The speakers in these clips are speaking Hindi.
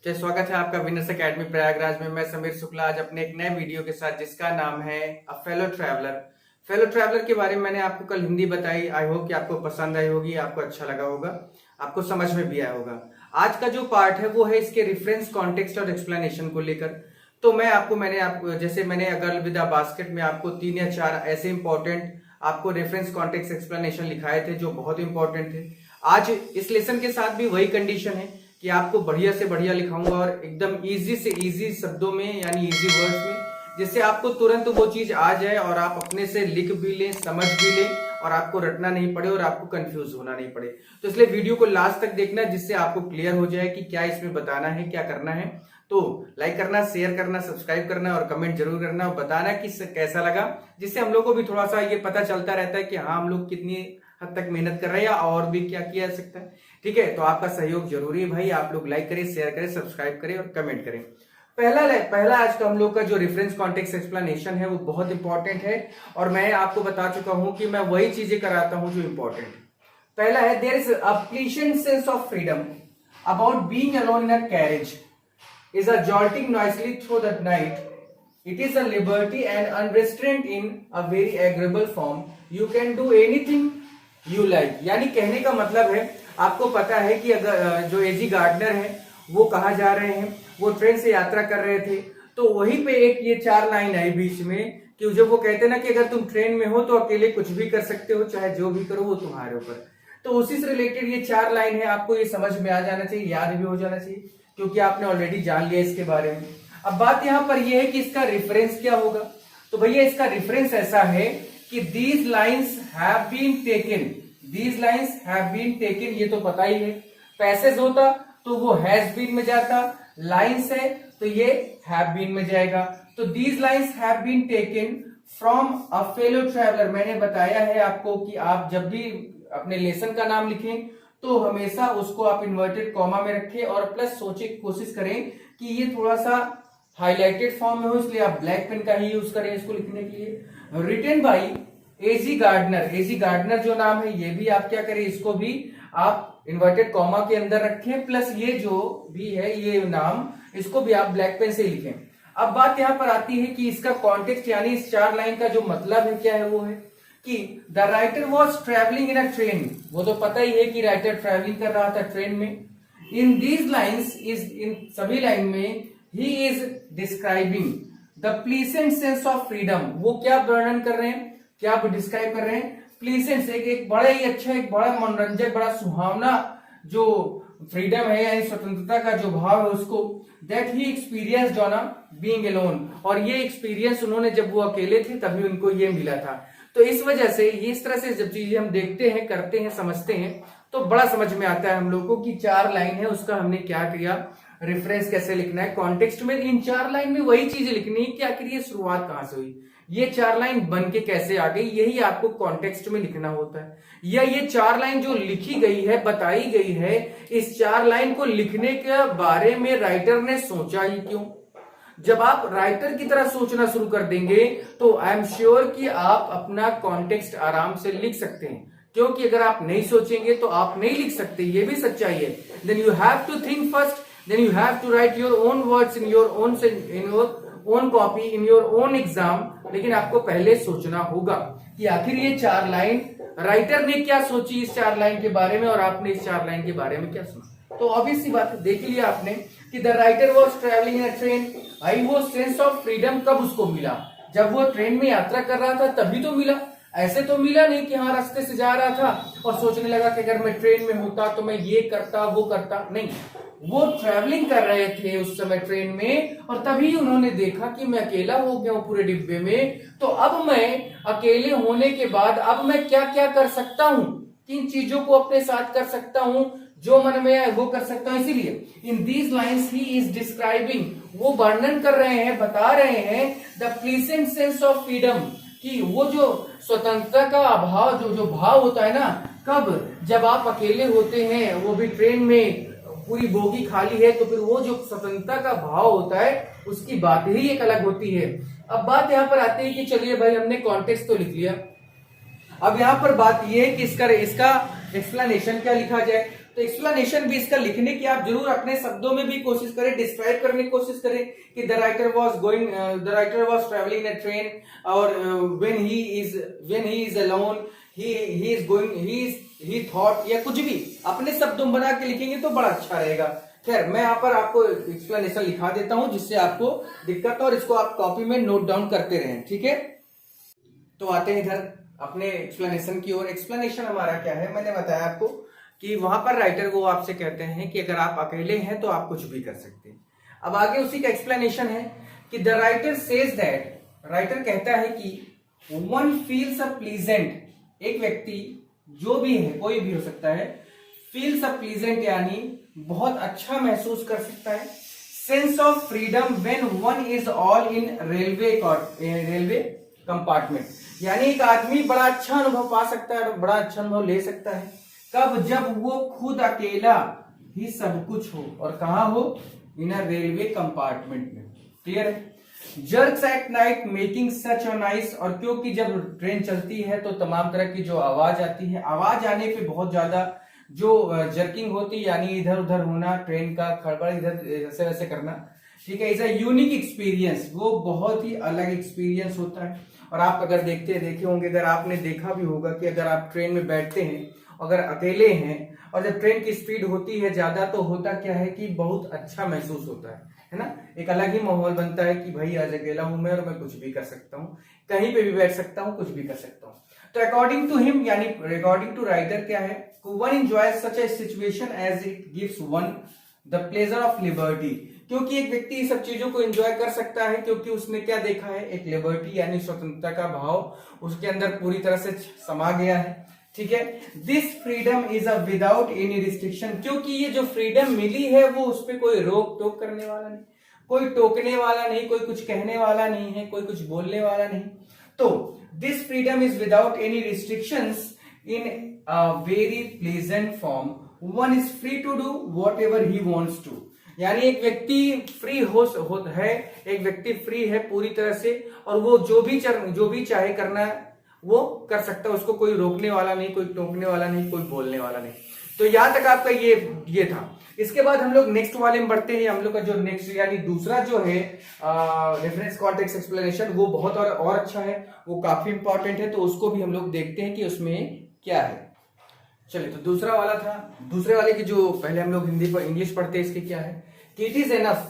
स्वागत है आपका विनर्स एकेडमी प्रयागराज में। मैं समीर शुक्ला आज अपने एक नए वीडियो के साथ जिसका नाम है अ फेलो ट्रैवलर। फेलो ट्रैवलर के बारे में मैंने आपको कल हिंदी बताई। आई होप कि आपको पसंद आई होगी, आपको अच्छा लगा होगा, आपको समझ में भी आया होगा। आज का जो पार्ट है वो है इसके रेफरेंस, कॉन्टेक्स्ट और एक्सप्लेनेशन को लेकर। तो मैंने अगर विद अ बास्केट में आपको 3 या 4 ऐसे इंपॉर्टेंट आपको रेफरेंस, कॉन्टेक्स्ट, एक्सप्लेनेशन लिखाए थे जो बहुत इंपॉर्टेंट थे। आज इस लेसन के साथ भी वही कंडीशन है कि आपको बढ़िया से बढ़िया लिखाऊंगा और एकदम इजी से इजी शब्दों में यानी इजी वर्ड्स में, जिससे आपको तुरंत वो चीज आ जाए और आप अपने से लिख भी लें, समझ भी लें और आपको रटना नहीं पड़े और आपको कंफ्यूज होना नहीं पड़े। तो इसलिए वीडियो को लास्ट तक देखना जिससे आपको क्लियर हो जाए कि क्या इसमें बताना है, क्या करना है। तो लाइक करना, शेयर करना, सब्सक्राइब करना और कमेंट जरूर करना और बताना कि कैसा लगा, जिससे हम लोग को भी थोड़ा सा ये पता चलता रहता है कि हाँ हम लोग कितनी हद तक मेहनत कर रहे हैं या और भी क्या किया जा सकता है। ठीक है, तो आपका सहयोग जरूरी है भाई। आप लोग लाइक करें, शेयर करें, सब्सक्राइब करें और कमेंट करें। पहला आज का हम लोग का जो रेफरेंस, कॉन्टेक्स्ट, एक्सप्लेनेशन है वो बहुत इंपॉर्टेंट है और मैं आपको बता चुका हूं कि मैं वही चीजें कराता हूं जो इंपॉर्टेंट है। पहला है there is a pleasant sense of freedom about being alone in a carriage is a jolting noisily through the night. It is a liberty and unrestrained in a very agreeable form. You can do anything you like. यानी कहने का मतलब है, आपको पता है कि अगर जो एजी गार्डनर है वो कहाँ जा रहे हैं, वो ट्रेन से यात्रा कर रहे थे। तो वहीं पे एक ये 4 लाइन आई बीच में कि जब वो कहते हैं ना कि अगर तुम ट्रेन में हो तो अकेले कुछ भी कर सकते हो, चाहे जो भी करो वो तुम्हारे ऊपर। तो उसी से रिलेटेड ये 4 लाइन है, आपको ये समझ में आ जाना चाहिए, याद भी हो जाना चाहिए क्योंकि आपने ऑलरेडी जान लिया इसके बारे में। अब बात यहां पर यह है कि इसका रेफरेंस क्या होगा। तो भैया इसका रेफरेंस ऐसा है कि these lines have been taken, these lines have been taken, ये तो पता ही है। पैसेज होता तो वो हैज बीन में जाता, लाइन्स है तो ये हैव बीन में जाएगा। तो these lines have been taken from a fellow traveller. मैंने बताया है आपको कि आप जब भी अपने लेसन का नाम लिखें तो हमेशा उसको आप इन्वर्टेड कॉमा में रखें और प्लस सोचे कोशिश करें कि ये थोड़ा सा हाईलाइटेड फॉर्म में हो, इसलिए आप ब्लैक पेन का ही यूज करें इसको लिखने के लिए। Written by A G Gardner, A G Gardner जो नाम है ये भी आप क्या करें, इसको भी आप इन्वर्टेड कॉमा के अंदर रखें, प्लस ये जो भी है ये नाम, इसको भी आप ब्लैक पेन से लिखें। अब बात यहां पर आती है कि इसका कॉन्टेक्स्ट यानी इस 4 लाइन का जो मतलब है क्या है, वो है कि the writer was travelling in a train. वो तो पता ही है कि राइटर ट्रेवलिंग कर रहा था ट्रेन में। इन दीज लाइन्स इज, इन सभी लाइन में he is describing the pleasant sense of freedom. वो क्या वर्णन कर रहे हैं, क्या डिस्क्राइब कर रहे हैं? प्लीजेंट, एक बड़ा ही अच्छा, एक बड़ा मनोरंजक, बड़ा सुहावना जो फ्रीडम है यानी स्वतंत्रता का जो भाव है उसको, that he experienced on being alone. और ये एक्सपीरियंस उन्होंने जब वो अकेले थे तभी उनको ये मिला था। तो इस वजह से इस तरह से जब चीजें हम देखते हैं, करते हैं, समझते हैं तो बड़ा समझ में आता है हम लोग को कि 4 लाइन है उसका हमने क्या किया, रेफरेंस कैसे लिखना है। कॉन्टेक्स्ट में इन 4 लाइन में वही चीजें लिखनी है कि आखिर ये शुरुआत कहां से हुई, ये 4 लाइन बन के कैसे आ गई, यही आपको कॉन्टेक्स्ट में लिखना होता है। या ये 4 लाइन जो लिखी गई है, बताई गई है, इस 4 लाइन को लिखने के बारे में राइटर ने सोचा ही क्यों। जब आप राइटर की तरह सोचना शुरू कर देंगे तो आई एम श्योर कि आप अपना कॉन्टेक्स्ट आराम से लिख सकते हैं, क्योंकि अगर आप नहीं सोचेंगे तो आप नहीं लिख सकते, ये भी सच्चाई है। Then you have to think first, then you have to write your own words in your own copy, in your own exam. लेकिन आपको पहले सोचना होगा कि आखिर ये 4 लाइन राइटर ने क्या सोची इस 4 लाइन के बारे में और आपने इस 4 लाइन के बारे में क्या सुना। तो ऑब्वियस सी बात देख लिया आपने कि the writer was travelling in a train. I वो सेंस ऑफ फ्रीडम कब उसको मिला, जब वो ट्रेन में यात्रा कर रहा था तभी तो मिला। ऐसे तो मिला नहीं कि हाँ रास्ते से जा रहा था और सोचने लगा कि अगर मैं ट्रेन में होता तो मैं ये करता वो करता, नहीं। वो ट्रैवलिंग कर रहे थे उस समय ट्रेन में और तभी उन्होंने देखा कि मैं अकेला हो गया हूं पूरे डिब्बे में, तो अब मैं अकेले होने के बाद अब मैं क्या क्या कर सकता हूं, किन चीजों को अपने साथ कर सकता हूं, जो मन में है वो कर सकता हूं। इसीलिए in these lines he is describing, वो वर्णन कर रहे हैं, बता रहे हैं the pleasant sense of freedom, कि वो जो स्वतंत्रता का अभाव, जो भाव होता है ना, कब, जब आप अकेले होते हैं, वो भी ट्रेन में, पूरी बोगी खाली है, तो फिर वो जो स्वतंत्रता का भाव होता है उसकी बात ही एक अलग होती है। अब बात यहाँ पर आती है कि चलिए भाई हमने कॉन्टेक्स्ट तो लिख लिया, अब यहाँ पर बात ये है कि इसका एक्सप्लेनेशन क्या लिखा जाए, तो एक्सप्लेनेशन भी इसका लिखने की आप जरूर अपने शब्दों में भी कोशिश करें, डिस्क्राइब करने की कोशिश करें कि the writer was travelling in a train, और when he is alone he thought, या कुछ भी अपने शब्दों में बना के लिखेंगे तो बड़ा अच्छा रहेगा। खैर मैं यहाँ पर आपको एक्सप्लेनेशन लिखा देता हूं जिससे आपको दिक्कत, और इसको आप कॉपी में नोट डाउन करते रहें, ठीक है। तो आते हैं इधर अपने एक्सप्लेनेशन की ओर। एक्सप्लेनेशन हमारा क्या है, मैंने बताया आपको कि वहां पर राइटर को आपसे कहते हैं कि अगर आप अकेले हैं तो आप कुछ भी कर सकते हैं। अब आगे उसी का एक्सप्लेनेशन है कि the writer says that, writer कहता है कि वन फील्स अ प्लीजेंट, एक व्यक्ति जो भी है कोई भी हो सकता है, फील्स अ प्लीजेंट यानी बहुत अच्छा महसूस कर सकता है, sense of freedom when one is all in railway compartment, यानी एक आदमी बड़ा अच्छा अनुभव पा सकता है, बड़ा अच्छा अनुभव ले सकता है कब, जब वो खुद अकेला ही सब कुछ हो, और कहां हो, इन अ रेलवे कंपार्टमेंट में। क्लियर है। Jerks at night making such a noise, और क्योंकि जब ट्रेन चलती है तो तमाम तरह की जो आवाज आती है, आवाज आने पे बहुत ज्यादा जो जर्किंग होती है यानी इधर उधर होना, ट्रेन का खड़बड़ इधर ऐसे वैसे करना, ठीक है, इज अ यूनिक एक्सपीरियंस, वो बहुत ही अलग एक्सपीरियंस होता है। और आप अगर देखे होंगे, अगर आपने देखा भी होगा कि अगर आप ट्रेन में बैठते हैं, अगर अकेले हैं और जब ट्रेन की स्पीड होती है ज्यादा, तो होता क्या है कि बहुत अच्छा महसूस होता है ना, एक अलग ही माहौल बनता है कि भाई आज अकेला हूं मैं और मैं कुछ भी कर सकता हूँ, कहीं पे भी बैठ सकता हूँ, कुछ भी कर सकता हूँ। तो अकॉर्डिंग टू हिम यानी अकॉर्डिंग टू राइटर क्या है, one enjoys such a situation as it gives one the pleasure of liberty, क्योंकि एक व्यक्ति इस सब चीजों को एंजॉय कर सकता है क्योंकि उसने क्या देखा है, एक लिबर्टी यानी स्वतंत्रता का भाव उसके अंदर पूरी तरह से समा गया है, ठीक है। This freedom is a without any restriction, क्योंकि ये जो फ्रीडम मिली है वो उस पर कोई रोक टोक करने वाला नहीं, कोई टोकने वाला नहीं, कोई कुछ कहने वाला नहीं है, कोई कुछ बोलने वाला नहीं। तो this freedom is without any restrictions in a very pleasant form, one is free to do whatever he wants to, यानी एक व्यक्ति फ्री है, एक व्यक्ति फ्री है पूरी तरह से, और वो जो भी चाहे करना वो कर सकता है, उसको कोई रोकने वाला नहीं, कोई टोकने वाला नहीं, कोई बोलने वाला नहीं। तो यहां तक आपका ये था। इसके बाद हम लोग नेक्स्ट वाले में बढ़ते हैं। हम लोग का जो नेक्स्ट यानी दूसरा जो है रेफरेंस कॉन्टेक्स्ट एक्सप्लेनेशन, वो बहुत और अच्छा है, वो काफी इंपॉर्टेंट है, तो उसको भी हम लोग देखते हैं कि उसमें क्या है। चलिए, तो दूसरा वाला था, दूसरे वाले की जो पहले हम लोग हिंदी पर इंग्लिश पढ़ते हैं, इसके क्या है कि इट इज एनफ,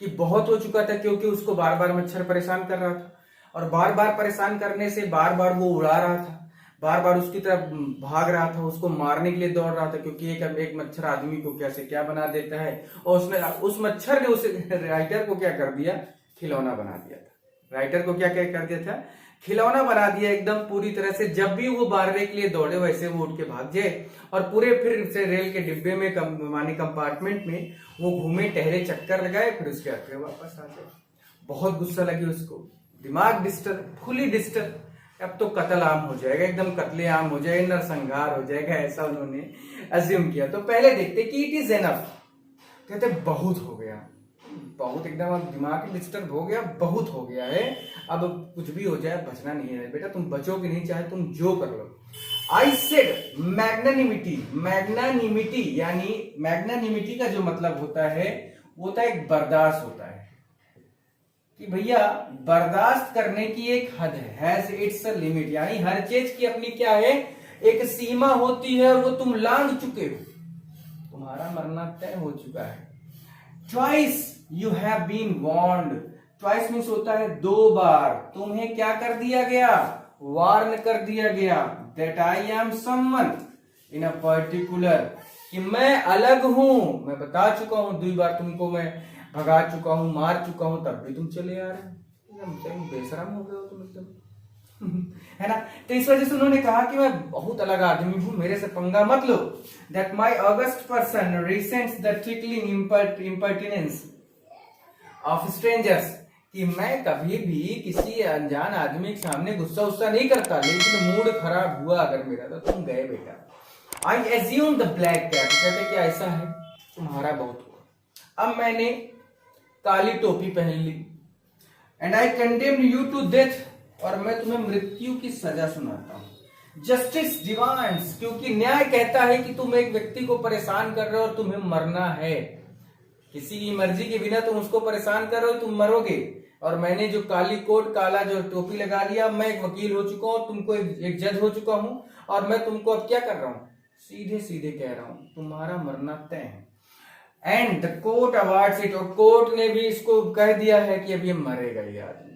कि बहुत हो चुका था, क्योंकि उसको बार बार मच्छर परेशान कर रहा था, और बार बार परेशान करने से बार बार वो उड़ा रहा था, बार बार उसकी तरफ भाग रहा था, उसको मारने के लिए दौड़ रहा था, क्योंकि एक मच्छर आदमी को कैसे क्या बना देता है, और उस मच्छर ने उस राइटर को क्या कर दिया, खिलौना बना दिया था। राइटर को क्या क्या कर दिया था, खिलौना बना दिया एकदम पूरी तरह से। जब भी वो मारने के लिए दौड़े वैसे वो उठ के भाग जाए, और पूरे फिर से रेल के डिब्बे में मानी कंपार्टमेंट में वो घूमे टहले, चक्कर लगाए, फिर उसके आगे वापस आ जाए। बहुत गुस्सा लगी उसको, दिमाग डिस्टर्ब, फुली डिस्टर्ब, अब तो कत्ल आम हो जाएगा, एकदम कत्ले आम हो जाएगा, नरसंहार हो जाएगा, ऐसा उन्होंने अज्यूम किया। तो पहले देखते कि इट इज एनफ, कहते बहुत हो गया, बहुत एकदम अब दिमाग डिस्टर्ब हो गया, बहुत हो गया है, अब कुछ भी हो जाए बचना नहीं है बेटा, तुम बचोगे नहीं, चाहे तुम जो कर लो। आई सेड मैग्नानिमिटी, मैग्नानिमिटी यानी मैग्नानिमिटी का जो मतलब होता है वो होता है एक बर्दाश्त होता है, कि भैया बर्दाश्त करने की एक हद है, हैज इट्स अ लिमिट, यानी हर चीज की अपनी क्या है, एक सीमा होती है, वो तुम लांघ चुके हो, तुम्हारा मरना तय हो चुका है। Twice you have been warned, twice means होता है दो बार, तुम्हें क्या कर दिया गया, वार्न कर दिया गया, that I am someone in a particular, कि मैं अलग हूं, मैं बता चुका हूं, 2 बार तुमको मैं भगा चुका हूं, मार चुका हूं, तब भी तुम चले आ रहे हो, बेशरम हो गए हो तुम एकदम है ना। तो इस वजह से उन्होंने कहा कि मैं बहुत अलग आदमी हूं, मेरे से पंगा मत लो। That my august person resents the trickling impertinence of strangers, कि मैं कभी भी किसी अनजान आदमी के सामने गुस्सा नहीं करता, लेकिन मूड खराब हुआ अगर मेरा तो तुम गए बेटा। I assume the black cap, कहते कि ऐसा है तुम्हारा बहुत हुआ, अब मैंने काली टोपी पहन ली, and I condemn you to death, और मैं तुम्हें मृत्यु की सजा सुनाता हूं। जस्टिस डिमांड्स, क्योंकि न्याय कहता है कि तुम एक व्यक्ति को परेशान कर रहे हो और तुम्हें मरना है, किसी की मर्जी के बिना तुम उसको परेशान कर रहे हो, तुम मरोगे। और मैंने जो काली कोट काला जो टोपी लगा लिया, मैं एक वकील हो चुका हूं, तुमको एक जज हो चुका हूं, और मैं तुमको अब क्या कर रहा हूं, सीधे सीधे कह रहा हूं तुम्हारा मरना तय है। And the court awards it, और कोर्ट ने भी इसको कह दिया है कि अब ये मरेगा ये आदमी।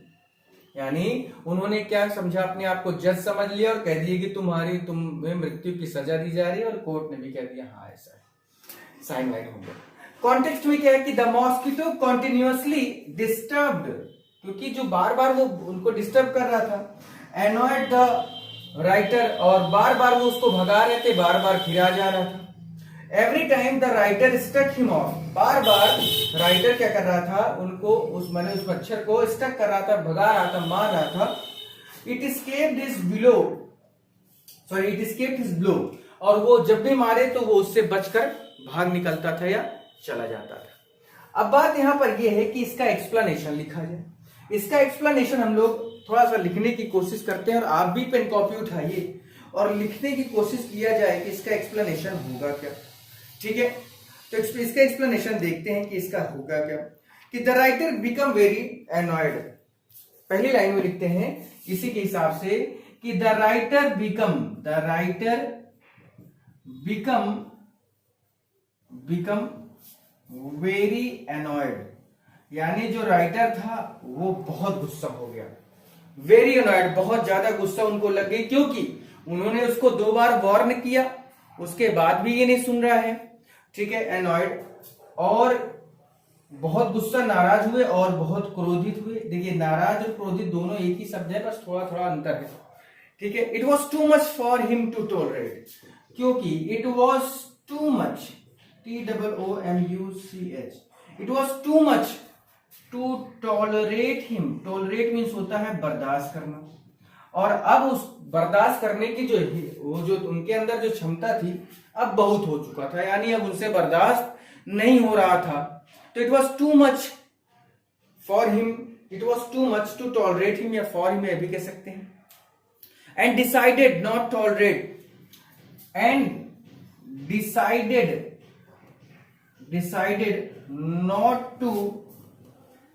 यानी उन्होंने क्या समझा, अपने आप को जज समझ लिया और कह दिया कि तुम्हें मृत्यु की सजा दी जा रही है, और कोर्ट ने भी कह दिया हाँ ऐसा है, साइन वाइन हो गया। कॉन्टेक्स्ट में क्या है कि द मॉस्किटो कॉन्टिन्यूअसली डिस्टर्ब्ड, क्योंकि जो बार बार वो उनको डिस्टर्ब कर रहा था, एनॉयड द राइटर, और बार बार वो उसको भगा रहे थे, बार बार फिरा जा रहा था। Every time the writer stuck him off, बार बार राइटर क्या कर रहा था, उनको उस मच्छर को स्टक कर रहा था, भगा रहा था, मार रहा था। It escaped his blow, sorry it escaped his blow, और वो जब भी मारे तो वो उससे बचकर भाग निकलता था या चला जाता था। अब बात यहां पर यह है कि इसका एक्सप्लेनेशन लिखा जाए। इसका एक्सप्लेनेशन हम लोग थोड़ा सा लिखने की कोशिश करते हैं, और आप भी पेन कॉपी उठाइए और लिखने की कोशिश किया जाए कि इसका एक्सप्लेनेशन होगा क्या। ठीक है, तो इसका एक्सप्लेनेशन देखते हैं कि इसका होगा क्या। कि the writer become very annoyed, पहली लाइन में लिखते हैं इसी के हिसाब से कि the writer become very annoyed, यानी जो राइटर था वो बहुत गुस्सा हो गया। वेरी एनॉयड, बहुत ज्यादा गुस्सा उनको लग गई, क्योंकि उन्होंने उसको 2 बार वार्न किया, उसके बाद भी ये नहीं सुन रहा है। ठीक है, एनॉयड, और बहुत गुस्सा, नाराज हुए और बहुत क्रोधित हुए। देखिए नाराज और क्रोधित दोनों एक ही शब्द है, बस थोड़ा थोड़ा अंतर है। ठीक है, it was too much for him to tolerate, क्योंकि it was too much, TOOMUCH, it was too much to tolerate him. Tolerate means होता है बर्दाश्त करना, और अब उस बर्दाश्त करने की जो उनके अंदर जो क्षमता थी अब बहुत हो चुका था, यानी अब उनसे बर्दाश्त नहीं हो रहा था। तो it was too much for him, it was too much to tolerate him, या फॉर हिम भी कह सकते हैं। And decided not tolerate, and decided not to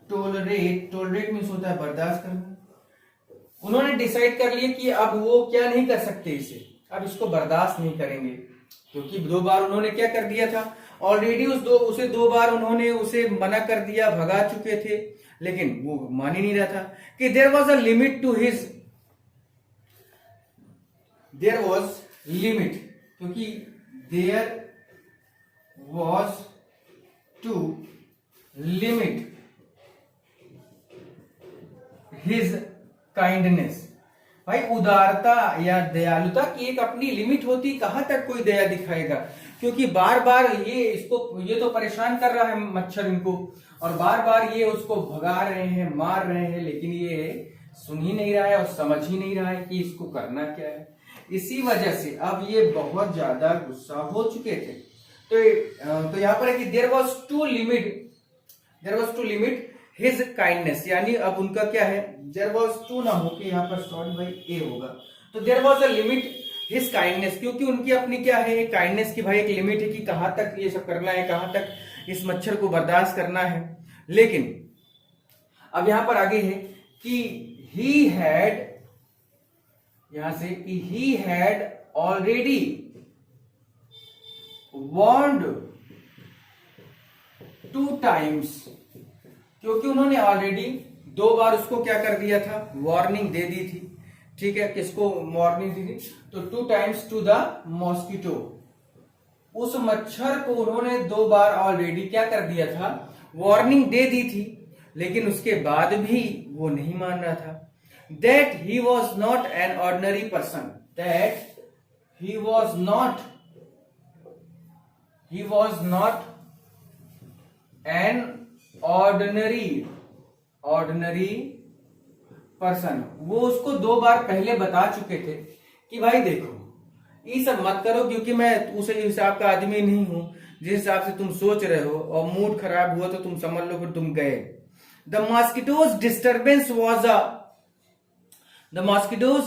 tolerate means होता है बर्दाश्त करना। उन्होंने डिसाइड कर लिया कि अब वो क्या नहीं कर सकते, इसे अब इसको बर्दाश्त नहीं करेंगे, क्योंकि 2 बार उन्होंने क्या कर दिया था ऑलरेडी, उसे 2 बार उन्होंने उसे मना कर दिया, भगा चुके थे, लेकिन वो मान ही नहीं रहा था। कि there was a limit to his, there was limit, क्योंकि there was to limit his kindness. भाई उदारता या दयालुता की एक अपनी लिमिट होती, कहां तक कोई दया दिखाएगा, क्योंकि बार बार ये तो परेशान कर रहा है मच्छर इनको, और बार बार ये उसको भगा रहे हैं, मार रहे हैं, लेकिन ये सुन ही नहीं रहा है और समझ ही नहीं रहा है कि इसको करना क्या है। इसी वजह से अब ये बहुत ज्यादा गुस्सा हो चुके थे। तो यहाँ पर है कि there was to limit his kindness, यानी अब उनका क्या है, देयर वॉज टू ना हो के यहाँ पर सॉरी भाई ए होगा, तो there was a limit his kindness, क्योंकि उनकी अपनी क्या है काइंडनेस की भाई एक लिमिट है कि कहां तक ये सब करना है, कहां तक इस मच्छर को बर्दाश्त करना है। लेकिन अब यहां पर आगे है कि ही हैड, यहां से कि he had already warned 2 times, क्योंकि उन्होंने ऑलरेडी 2 बार उसको क्या कर दिया था, वार्निंग दे दी थी। ठीक है, किसको वार्निंग दी थी, तो 2 times टू द मॉस्किटो, उस मच्छर को उन्होंने 2 बार ऑलरेडी क्या कर दिया था, वार्निंग दे दी थी, लेकिन उसके बाद भी वो नहीं मान रहा था। That he was not an ordinary person, that he was not an ordinary person. वो उसको 2 बार पहले बता चुके थे कि भाई देखो ये सब मत करो, क्योंकि मैं उस हिसाब का आदमी नहीं हूं जिस हिसाब से तुम सोच रहे हो, और मूड खराब हुआ तो तुम समझ लो फिर तुम गए। The mosquito's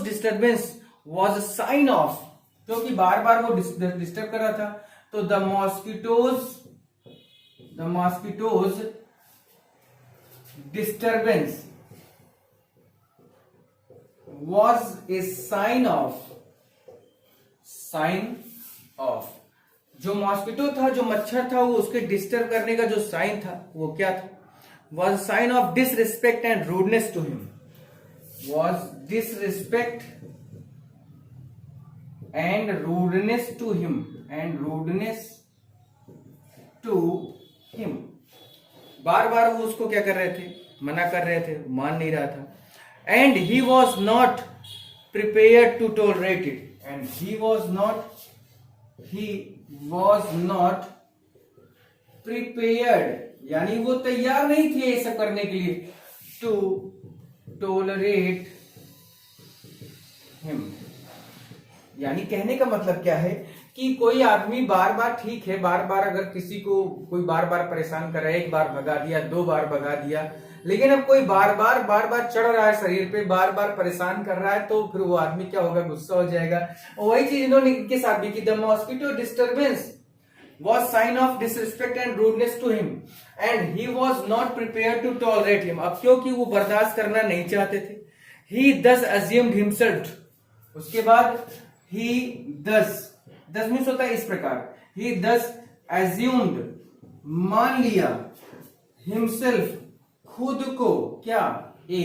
disturbance was sign of, क्योंकि बार बार वो डिस्टर्ब कर रहा था, तो the mosquito's disturbance was a sign of, जो मॉस्किटो था, जो मच्छर था, वो उसके डिस्टर्ब करने का जो साइन था वो क्या था, was sign of disrespect and rudeness to him, was disrespect and rudeness to him, बार बार वो उसको क्या कर रहे थे, मना कर रहे थे, मान नहीं रहा था। And he was not prepared to tolerate it, and he was not prepared, यानी वो तैयार नहीं थे ये सब करने के लिए, टू टॉलरेट हिम। यानी कहने का मतलब क्या है कि कोई आदमी बार बार, ठीक है, बार बार अगर किसी को कोई बार बार परेशान कर रहा है, एक बार भगा दिया, 2 बार भगा दिया, लेकिन अब कोई बार बार चढ़ रहा है शरीर पे, बार बार परेशान कर रहा है, तो फिर वो आदमी क्या होगा, गुस्सा हो जाएगा। और वही चीज इन्होंने इनके साथ भी की, the mosquito disturbance was sign of disrespect and rudeness to him and he was not prepared to tolerate him। अब क्योंकि वो बर्दाश्त करना नहीं चाहते थे, he thus assumed himself, उसके बाद he thus मीन्स होता है इस प्रकार, he thus assumed, मान लिया, himself, खुद को, क्या, ए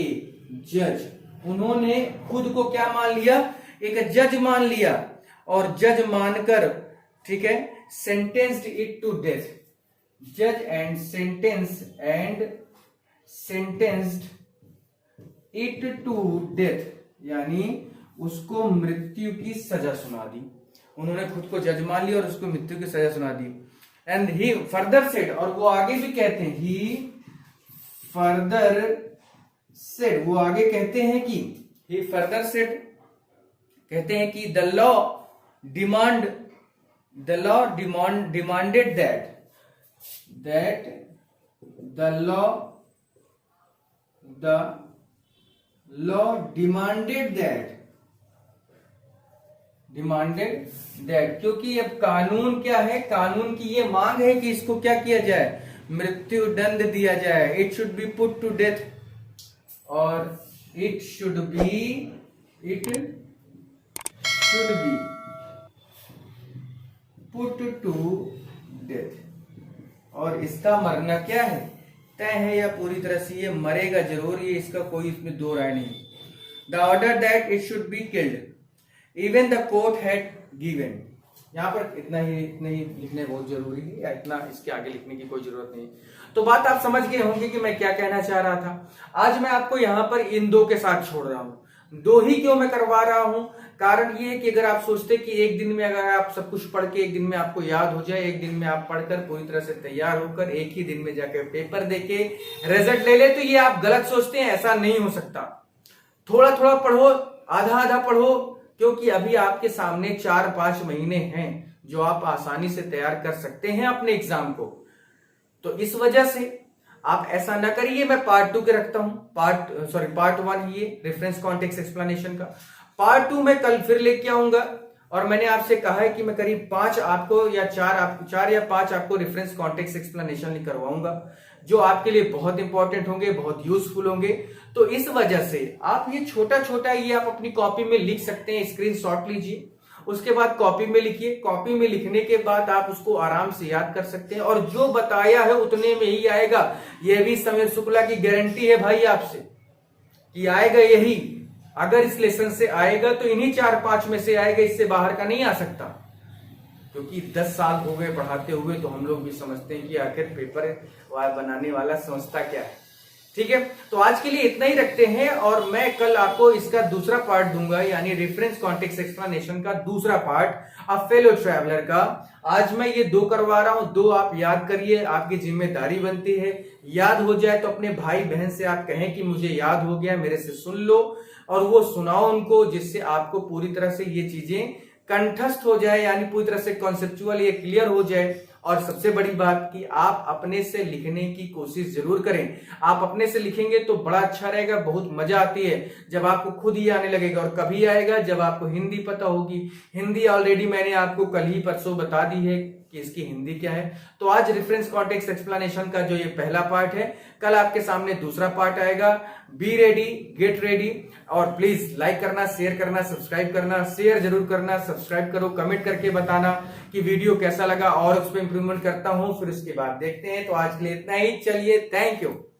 जज, उन्होंने खुद को क्या मान लिया, एक जज मान लिया, और जज मानकर, ठीक है, sentenced it to death, judge and sentenced it to death, यानी उसको मृत्यु की सजा सुना दी। उन्होंने खुद को जज मान लिया और उसको मृत्यु की सजा सुना दी। एंड ही फर्दर सेड, और वो आगे भी कहते हैं, ही फर्दर सेड, वो आगे कहते हैं कि, ही फर्दर सेड, कहते हैं कि the law demanded that the law demanded that, क्योंकि अब कानून क्या है, कानून की ये मांग है कि इसको क्या किया जाए, मृत्यु दंड दिया जाए। It should be put to death, और it should be put to death, और इसका मरना क्या है, तय है, या पूरी तरह से ये मरेगा जरूर, ये इसका कोई इसमें दो राय नहीं। The order that it should be killed even the court had given, यहाँ पर इतना ही लिखने बहुत जरूरी है, या इतना इसके आगे लिखने की कोई जरूरत नहीं। तो बात आप समझ गए होंगे कि मैं क्या कहना चाह रहा था। आज मैं आपको यहाँ पर इन 2 के साथ छोड़ रहा हूँ। 2 ही क्यों मैं करवा रहा हूं, कारण ये है कि अगर आप सोचते कि एक दिन में अगर आप सब कुछ पढ़ के एक दिन में आपको याद हो जाए, एक दिन में आप पढ़कर पूरी तरह से तैयार होकर एक ही दिन में जाकर पेपर देके रिजल्ट ले ले, तो ये आप गलत सोचते हैं, ऐसा नहीं हो सकता। थोड़ा थोड़ा पढ़ो, आधा आधा पढ़ो, क्योंकि अभी आपके सामने 4-5 महीने हैं जो आप आसानी से तैयार कर सकते हैं अपने एग्जाम को। तो इस वजह से आप ऐसा ना करिए। मैं पार्ट 2 के रखता हूं, पार्ट 1 ये रेफरेंस कॉन्टेक्स्ट एक्सप्लेनेशन का। पार्ट 2 में कल फिर लेके आऊंगा, और मैंने आपसे कहा है कि मैं करीब 5 आपको या 4 या 5 आपको रेफरेंस कॉन्टेक्स्ट एक्सप्लेनेशन करवाऊंगा, जो आपके लिए बहुत इंपॉर्टेंट होंगे, बहुत यूजफुल होंगे। तो इस वजह से आप ये छोटा ये आप अपनी कॉपी में लिख सकते हैं, स्क्रीनशॉट लीजिए, उसके बाद कॉपी में लिखिए। कॉपी में लिखने के बाद आप उसको आराम से याद कर सकते हैं, और जो बताया है उतने में ही आएगा। यह भी समीर शुक्ला की गारंटी है भाई आपसे कि आएगा यही। अगर इस लेसन से आएगा तो इन्हीं 4-5 में से आएगा, इससे बाहर का नहीं आ सकता। क्योंकि 10 साल हो गए पढ़ाते हुए, तो हम लोग भी समझते हैं कि आखिर पेपर बनाने वाला समझता क्या है। ठीक है, तो आज के लिए इतना ही रखते हैं, और मैं कल आपको इसका दूसरा पार्ट दूंगा, यानी रेफरेंस कॉन्टेक्स्ट एक्सप्लेनेशन का दूसरा पार्ट, अ फेलो ट्रैवलर का। आज मैं ये 2 करवा रहा हूं, 2 आप याद करिए, आपकी जिम्मेदारी बनती है। याद हो जाए तो अपने भाई बहन से आप कहें कि मुझे याद हो गया, मेरे से सुन लो, और वो सुनाओ उनको, जिससे आपको पूरी तरह से ये चीजें कंठस्थ हो जाए, यानी पूरी तरह से कॉन्सेप्चुअल ये क्लियर हो जाए, और सबसे बड़ी बात कि आप अपने से लिखने की कोशिश जरूर करें। आप अपने से लिखेंगे तो बड़ा अच्छा रहेगा, बहुत मजा आती है जब आपको खुद ही आने लगेगा। और कभी आएगा जब आपको हिंदी पता होगी। हिंदी ऑलरेडी मैंने आपको कल ही परसों बता दी है कि इसकी हिंदी क्या है। तो आज रेफरेंस कॉन्टेक्स्ट एक्सप्लेनेशन का जो ये पहला पार्ट है, कल आपके सामने दूसरा पार्ट आएगा। Be ready, get ready. और प्लीज लाइक करना, शेयर करना, सब्सक्राइब करना। शेयर जरूर करना, सब्सक्राइब करो, कमेंट करके बताना कि वीडियो कैसा लगा और उस पर इंप्रूवमेंट करता हूं। फिर उसके बाद देखते हैं। तो आज के लिए इतना ही, चलिए, थैंक यू।